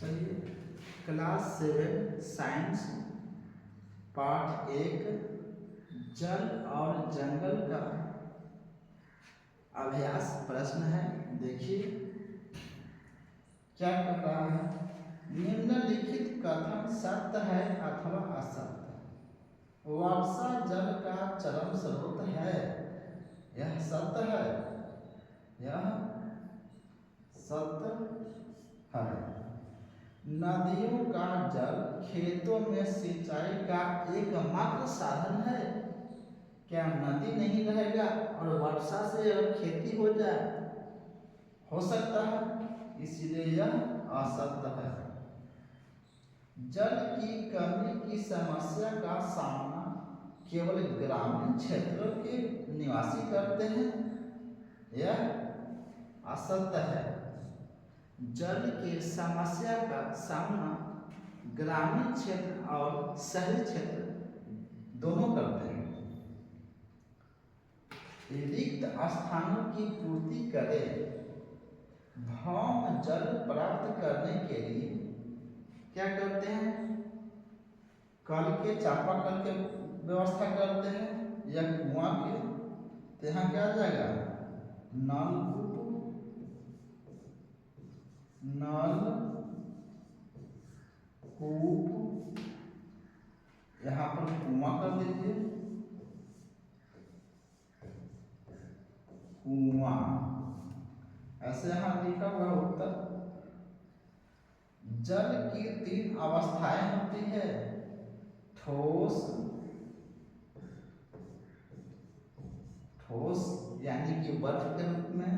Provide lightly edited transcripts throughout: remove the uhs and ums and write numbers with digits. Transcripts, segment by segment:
चलिए class 7 science part 1 जल और जंगल का अभ्यास प्रश्न है। देखिए क्या कर रहा है। निम्नलिखित कथन सत्य है अथवा असत्य। वर्षा जल का चरम स्रोत है, यह सत्य है, यह सत्य है। नदियों का जल खेतों में सिंचाई का एकमात्र साधन है। क्या नदी नहीं रहेगा और वर्षा से अगर खेती हो जाए, हो सकता है, इसलिए यह असत्य है। जल की कमी की समस्या का सामना केवल ग्रामीण क्षेत्रों के निवासी करते हैं, यह असत्य है। जल की समस्या का सामना ग्रामीण क्षेत्र और शहरी क्षेत्र दोनों करते हैं। रिक्त स्थानों की पूर्ति करें। भौम जल प्राप्त करने के लिए क्या करते हैं? कल के चापाकल के व्यवस्था करते हैं या कुआं के, तो यहाँ क्या आ जाएगा? नलकूप, यहाँ पर कुआं कर दीजिए, कुआं ऐसे यहाँ लिखा हुआ उत्तर। जल की 3 अवस्थाएं होती है, ठोस, यानी कि बर्फ के रूप में,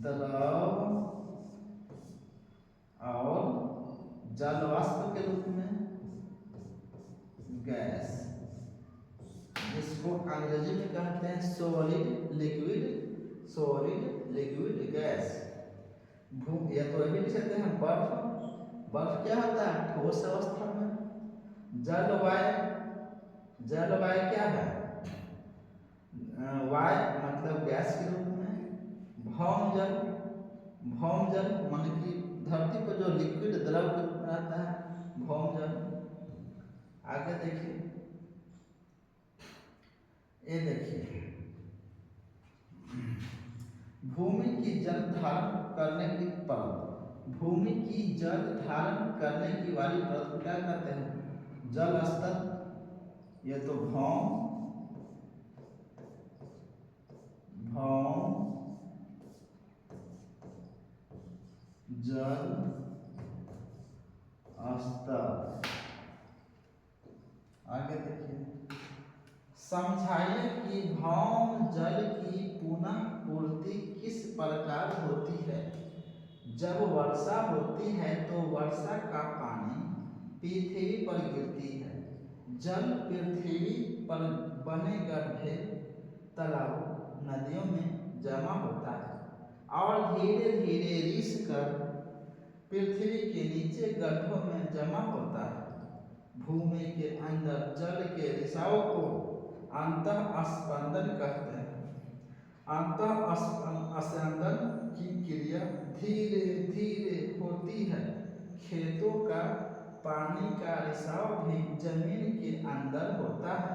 द्रव और जल वाष्प के रूप में, गैस, जिसको अंग्रेजी में कहते हैं सॉलिड लिक्विड गैस। या तो ये भी लिख सकते हैं बर्फ क्या होता है? ठोस अवस्था में। जलवायु क्या है? वायु मतलब गैस के रूप में। भौम जल मान कि धरती पर जो लिक्विड द्रव के रूप में आता है, भौम जल। आगे देखिए, ये देखिए, भूमि की जल धारण करने की परत। भूमि की जल धारण करने की वाली परत को क्या कहते हैं? जल स्तर। ये तो भौम जल स्तर। आगे देखिए, समझाइए कि भौम जल की पुनः पूर्ति किस प्रकार होती है। जब वर्षा होती है तो वर्षा का पानी पृथ्वी पर गिरती है। जल पृथ्वी पर बने गड्ढे, तालाब, नदियों में जमा होता है और धीरे धीरे रिस कर पृथ्वी के नीचे गड्ढों में जमा होता है। भूमि के अंदर जल के रिसाव को अंतः स्पंदन कहते हैं। अंतः स्पंदन की क्रिया धीरे धीरे होती है। खेतों का पानी का रिसाव भी जमीन के अंदर होता है।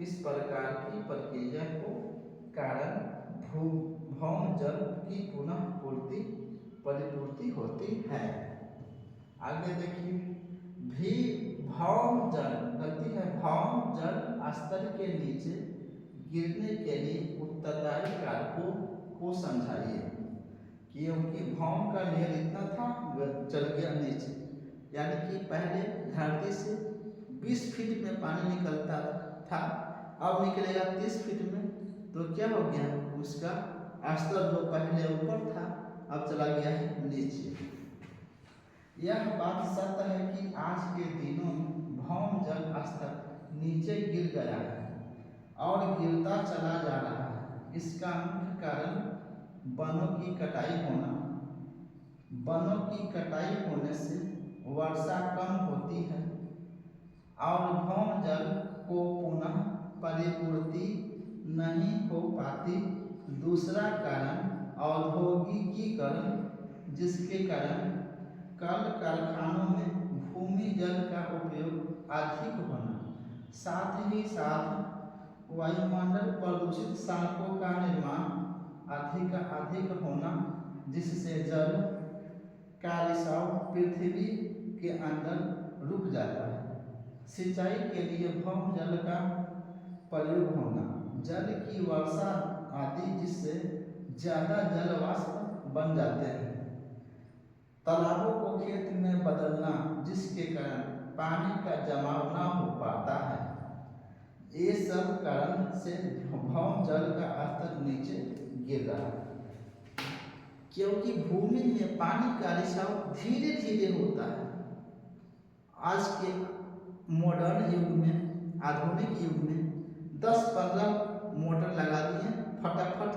इस प्रकार की प्रक्रिया को कारण भौम जल की पुनः परिपूर्ति होती है। आगे देखिए, भौम जल गलती है, भौम जल स्तर के नीचे गिरने के लिए उत्तरदायी कारकों को समझाइए। क्योंकि भौम का लेयर इतना था, चल गया नीचे, यानी कि पहले धरती से 20 फीट में पानी निकलता था, अब निकलेगा 30 फीट में, तो क्या हो गया? उसका स्तर जो पहले ऊपर था अब चला गया है नीचे। यह बात सत्य है कि आज के दिनों में भौम जल स्तर नीचे गिर गया है और गिरता चला जा रहा है। इसका मुख्य कारण वनों की कटाई होने से वर्षा कम होती है और भौम जल को पुनः परिपूर्ति नहीं हो पाती। दूसरा कारण औद्योगिकीकरण, जिसके कारण कल कारखानों में भूमि जल का उपयोग अधिक होना, साथ ही साथ वायुमंडल प्रदूषित सड़कों का निर्माण अधिक होना, जिससे जल का रिसाव पृथ्वी के अंदर रुक जाता है। सिंचाई के लिए भौमजल का प्रयोग होना, जल की वर्षा आदि, जिससे ज़्यादा जल वाष्प बन जाते हैं। तालाबों को खेत में बदलना, जिसके कारण पानी का जमाव न हो पाता है। ये सब कारण से भौमजल का स्तर नीचे गिर रहा है, क्योंकि भूमि में पानी का रिसाव धीरे धीरे होता है। आज के मॉडर्न युग में, आधुनिक युग में 10-15 मोटर लगा दिए, फटाफट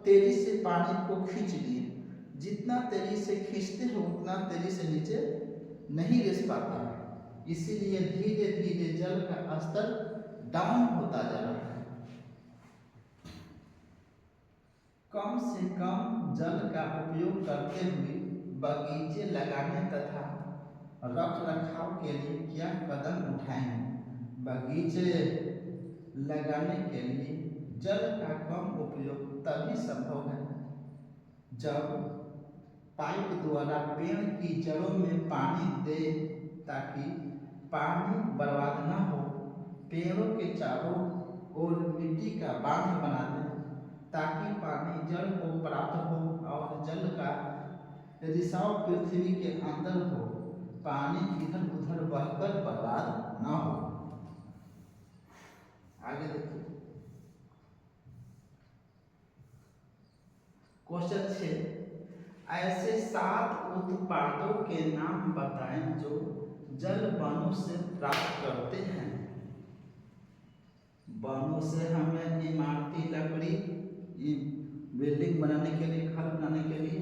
तेजी से पानी को खींच लिए। जितना तेजी से खींचते हैं उतना तेजी से नीचे नहीं रिस पाता, इसीलिए धीरे धीरे जल का स्तर डाउन होता जा रहा है। कम से कम जल का उपयोग करते हुए बगीचे लगाने तथा रख रखाव के लिए क्या कदम उठाएं? बगीचे लगाने के लिए जल का कम उपयोग तभी संभव है जब पाइप द्वारा पेड़ की जड़ों में पानी दे, ताकि पानी बर्बाद न हो। पेड़ों के चारों ओर मिट्टी का बांध बना दें, ताकि पानी जड़ को प्राप्त हो और जल का रिसाव पृथ्वी के अंदर हो, पानी इधर उधर बहकर बर्बाद न हो। आगे देखिए क्वेश्चन 6, ऐसे 7 उत्पादों के नाम बताएं जो जल वनों से प्राप्त करते हैं। वनों से हमें इमारती लकड़ी, बिल्डिंग बनाने के लिए, घर बनाने के लिए,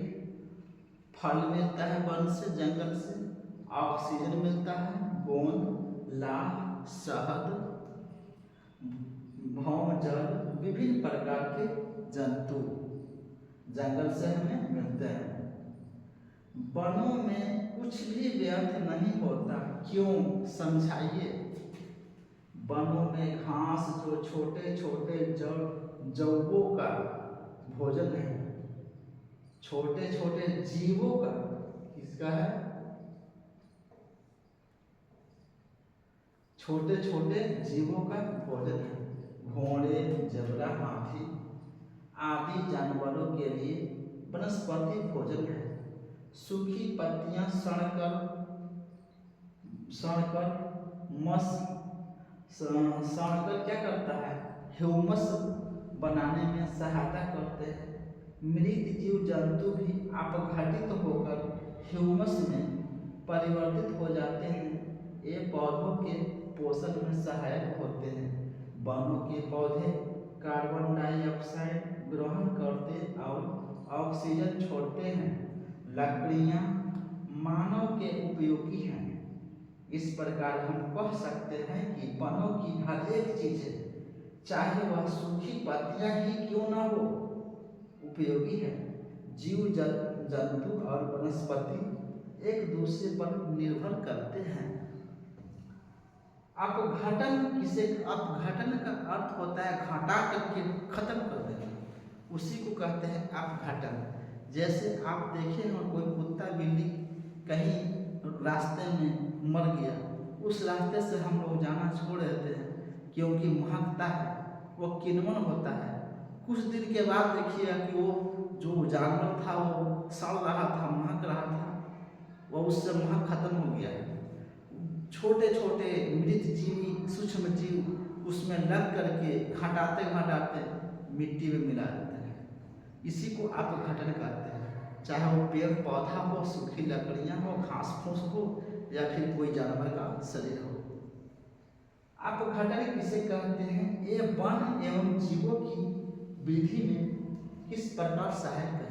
फल मिलता है वन से, जंगल से, ऑक्सीजन मिलता है, गोंद, लाख, शहद, भौमजल, विभिन्न प्रकार के जंतु जंगल से हमें मिलते हैं। वनों में कुछ भी व्यर्थ नहीं होता, क्यों? समझाइए। वनों में घास, जो छोटे छोटे जौवों का भोजन है, छोटे छोटे जीवों का, किसका है? छोटे छोटे जीवों का भोजन है। घोड़े, जबरा, हाथी आदि जानवरों के लिए वनस्पति भोजन है। सूखी पत्तियां सड़कर क्या करता है? ह्यूमस बनाने में सहायता करते हैं। मृत जीव जंतु भी अपघटित होकर ह्यूमस में परिवर्तित हो जाते हैं। ये पौधों के पोषण में सहायक होते हैं। वनों के पौधे कार्बन डाइऑक्साइड ग्रहण करते और ऑक्सीजन छोड़ते हैं। लकड़ियां मानव के उपयोगी हैं। इस प्रकार हम कह सकते हैं कि वनों की हर एक चीज, चाहे वह सूखी पत्तियां ही क्यों ना हो, उपयोगी है। जीव जंतु और वनस्पति एक दूसरे पर निर्भर करते हैं। अपघटन का अर्थ होता है घटा करके खत्म कर देना, उसी को कहते हैं अपघटन। जैसे आप देखे हो कोई कुत्ता बिल्ली कहीं रास्ते में मर गया, उस रास्ते से हम लोग जाना छोड़ देते हैं, क्योंकि महकता है, वो किन्वन होता है। कुछ दिन के बाद देखिएगा कि वो जो जानवर था वो सड़ रहा था, महक रहा था, वो उससे महक खत्म हो गया। छोटे छोटे मृत जीवी, सूक्ष्म जीव उसमें लग करके घटाते घटाते मिट्टी में मिला देते हैं। इसी को अपघटन कहते हैं। चाहे वो पेड़ पौधा हो, सूखी लकड़ियां हो, घास फूस हो, या फिर कोई जानवर का शरीर हो। अपघटन किसे कहते हैं? ये वन एवं जीवों की वृद्धि में किस प्रकार सहायक है?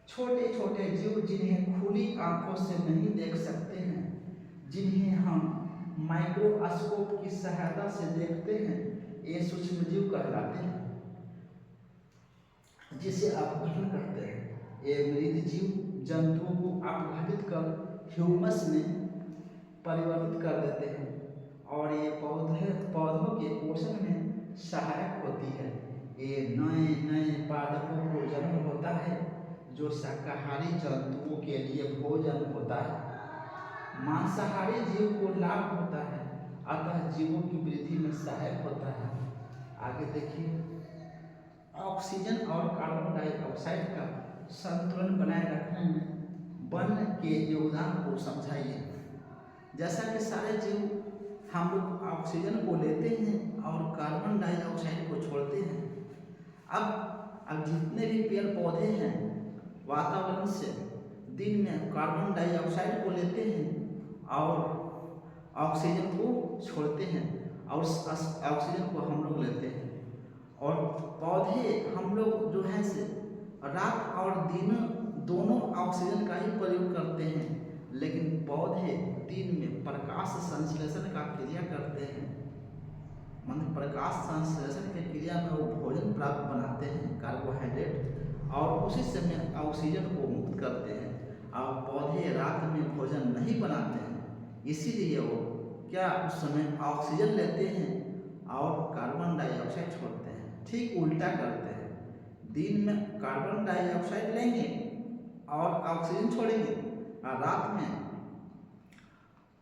छोटे छोटे जीव जिन्हें खुली आंखों से नहीं देख सकते हैं, जिन्हें हम माइक्रोस्कोप की सहायता से देखते हैं, ये सूक्ष्म जीव कहलाते हैं, जिसे अपघटन कहते हैं। ये मृत जीव जंतुओं को अपघटित कर ह्यूमस में परिवर्तित कर देते हैं और ये पौधों के पोषण में सहायक होती है। ये नए नए पादपों को जन्म होता है जो शाकाहारी जंतुओं के लिए भोजन होता है। मांसाहारी जीव को लाभ होता है, अतः जीवों की वृद्धि में सहायक होता है। आगे देखिए, ऑक्सीजन और कार्बन डाइऑक्साइड का संतुलन बनाए रखने में वन के योगदान को समझाइए। जैसा कि सारे जीव हम लोग ऑक्सीजन को लेते हैं और कार्बन डाइऑक्साइड को छोड़ते हैं। अब जितने भी पेड़ पौधे हैं वातावरण से दिन में कार्बन डाइऑक्साइड को लेते हैं और ऑक्सीजन को छोड़ते हैं और ऑक्सीजन को हम लोग लेते हैं। और पौधे हम लोग जो है से रात और दिन दोनों ऑक्सीजन का ही प्रयोग करते हैं, लेकिन पौधे दिन में प्रकाश संश्लेषण का क्रिया करते हैं। मतलब प्रकाश संश्लेषण की क्रिया में वो भोजन प्राप्त बनाते हैं कार्बोहाइड्रेट और उसी समय ऑक्सीजन को मुक्त करते हैं। और पौधे रात में भोजन नहीं बनाते हैं, इसीलिए वो क्या उस समय ऑक्सीजन लेते हैं और कार्बन डाइऑक्साइड छोड़ते हैं। ठीक उल्टा करते हैं, दिन में कार्बन डाइऑक्साइड लेंगे और ऑक्सीजन छोड़ेंगे और रात में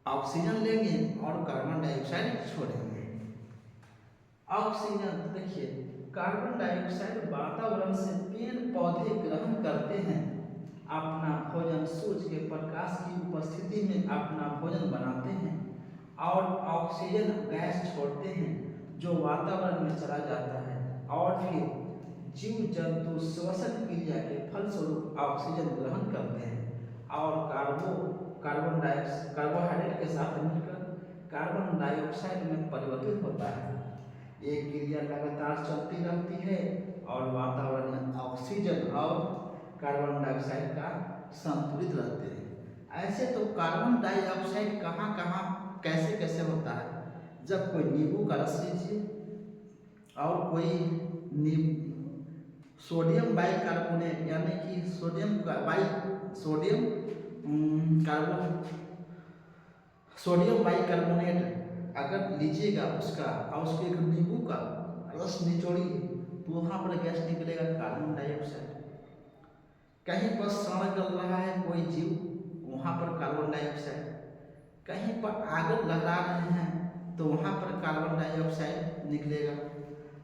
ऑक्सीजन लेंगे और कार्बन डाइऑक्साइड छोड़ेंगे। ऑक्सीजन देखिए, कार्बन डाइऑक्साइड वातावरण से पेड़ पौधे ग्रहण करते हैं, अपना भोजन सूर्य के प्रकाश की उपस्थिति में अपना भोजन बनाते हैं और ऑक्सीजन गैस छोड़ते हैं जो वातावरण में चला जाता है और फिर जीव जंतु श्वसन क्रिया के फलस्वरूप ऑक्सीजन ग्रहण करते हैं और कार्बोहाइड्रेट के साथ मिलकर कार्बन डाइऑक्साइड में परिवर्तित होता है। ये क्रिया लगातार चलती रहती है और वातावरण में ऑक्सीजन और कार्बन डाइऑक्साइड का संतुलित रहते हैं। ऐसे तो कार्बन डाइऑक्साइड कहाँ कहाँ कैसे कैसे होता है। जब कोई नींबू का रस लीजिए और कोई सोडियम बाइकार्बोनेट यानी कि सोडियम बाइकार्बोनेट अगर लीजिएगा उसका और उसके एक नींबू का रस निचोड़िए तो वहाँ पर गैस निकलेगा कार्बन डाइऑक्साइड। कहीं पर सड़ गल रहा है कोई जीव, वहाँ पर कार्बन डाइऑक्साइड। कहीं पर आग लगा रहे हैं तो वहाँ पर कार्बन डाइऑक्साइड निकलेगा।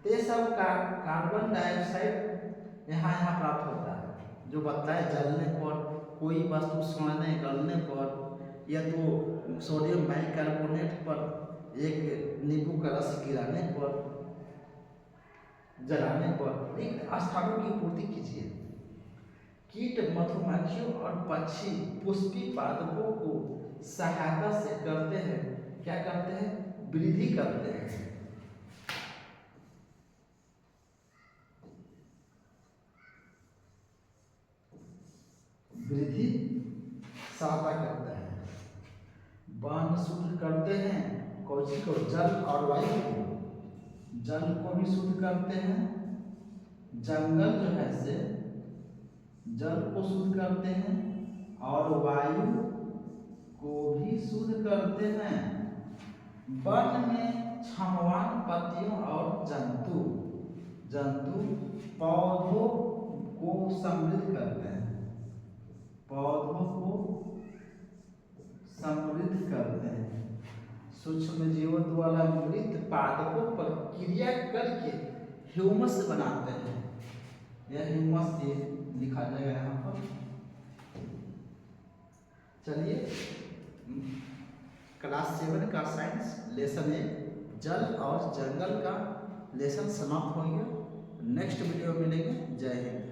तो ये सब कार्बन डाइऑक्साइड यहाँ प्राप्त होता है। जो बताए जलने पर, कोई वस्तु सड़ने गलने पर या तो सोडियम बाइकार्बोनेट पर एक नींबू का रस गिराने पर, जलाने पर इन स्थानों की पूर्ति कीजिए। कीट मधुमक्खियों और पक्षी पुष्पी पादपों को सहायता से करते हैं, क्या करते हैं, वृद्धि करते हैं। वृद्धि सहायता करते हैं, वन शुद्ध करते हैं, कौची को, जल और वायु को, जल को भी शुद्ध करते हैं, जंगल जो है से जल को शुद्ध करते हैं और वायु को भी शुद्ध करते हैं। वन में क्षमवान पत्तियों और जंतु पौधों को समृद्ध करते हैं, पौधों को समृद्ध करते हैं। सूक्ष्म जीवों द्वारा मृत पादपों पर क्रिया करके ह्यूमस बनाते हैं। यह ह्यूमस ये लिखा जाएगा यहाँ पर। चलिए, क्लास 7 का साइंस लेसन 1 जल और जंगल का लेसन समाप्त हो गया। नेक्स्ट वीडियो में मिलेंगे। जय हिंद।